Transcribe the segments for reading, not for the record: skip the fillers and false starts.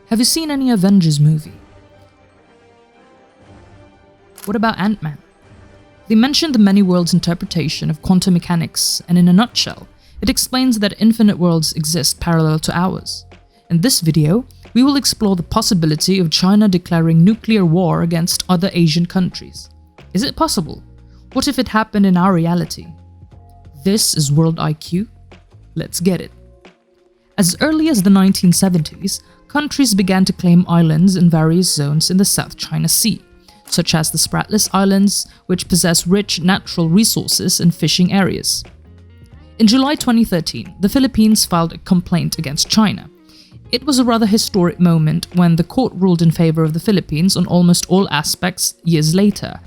Have you seen any Avengers movie? What about Ant-Man? They mentioned the many worlds interpretation of quantum mechanics, and in a nutshell, it explains that infinite worlds exist parallel to ours. In this video, we will explore the possibility of China declaring nuclear war against other Asian countries. Is it possible? What if it happened in our reality? This is World IQ. Let's get it. As early as the 1970s, countries began to claim islands in various zones in the South China Sea, such as the Spratlys Islands, which possess rich natural resources and fishing areas. In July 2013, the Philippines filed a complaint against China. It was a rather historic moment when the court ruled in favor of the Philippines on almost all aspects years later.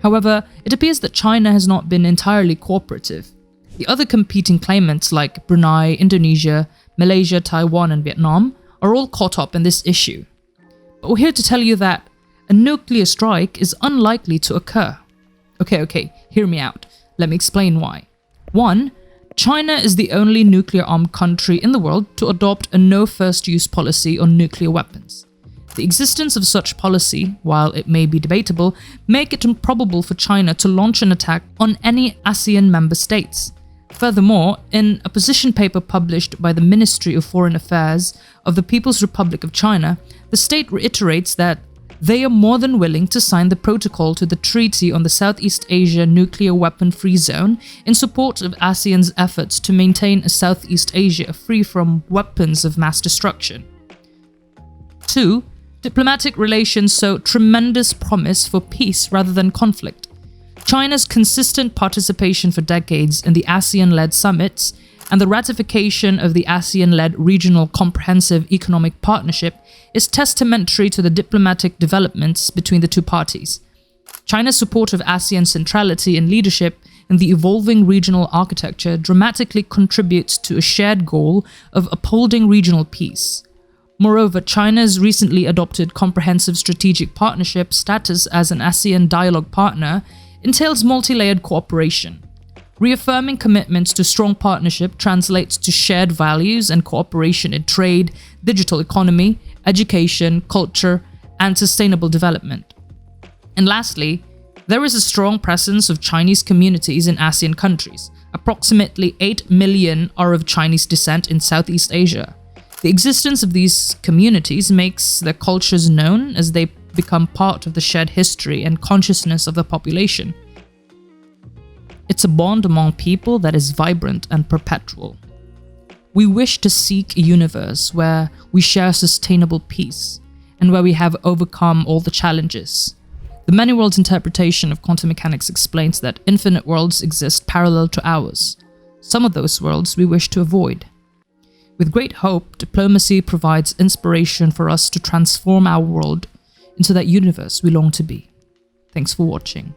However, it appears that China has not been entirely cooperative. The other competing claimants like Brunei, Indonesia, Malaysia, Taiwan, and Vietnam are all caught up in this issue. But we're here to tell you that a nuclear strike is unlikely to occur. Okay, hear me out. Let me explain why. 1. China is the only nuclear-armed country in the world to adopt a no-first-use policy on nuclear weapons. The existence of such policy, while it may be debatable, make it improbable for China to launch an attack on any ASEAN member states. Furthermore, in a position paper published by the Ministry of Foreign Affairs of the People's Republic of China, the state reiterates that they are more than willing to sign the protocol to the Treaty on the Southeast Asia Nuclear Weapon-Free Zone in support of ASEAN's efforts to maintain a Southeast Asia free from weapons of mass destruction. 2. Diplomatic relations show tremendous promise for peace rather than conflict. China's consistent participation for decades in the ASEAN-led summits and the ratification of the ASEAN-led Regional Comprehensive Economic Partnership is testamentary to the diplomatic developments between the two parties. China's support of ASEAN centrality and leadership in the evolving regional architecture dramatically contributes to a shared goal of upholding regional peace. Moreover, China's recently adopted Comprehensive Strategic Partnership status as an ASEAN dialogue partner entails multi-layered cooperation. Reaffirming commitments to strong partnership translates to shared values and cooperation in trade, digital economy, education, culture, and sustainable development. And lastly, there is a strong presence of Chinese communities in ASEAN countries. Approximately 8 million are of Chinese descent in Southeast Asia. The existence of these communities makes their cultures known as they become part of the shared history and consciousness of the population. It's a bond among people that is vibrant and perpetual. We wish to seek a universe where we share sustainable peace and where we have overcome all the challenges. The many worlds interpretation of quantum mechanics explains that infinite worlds exist parallel to ours. Some of those worlds we wish to avoid. With great hope, diplomacy provides inspiration for us to transform our world into that universe we long to be. Thanks for watching.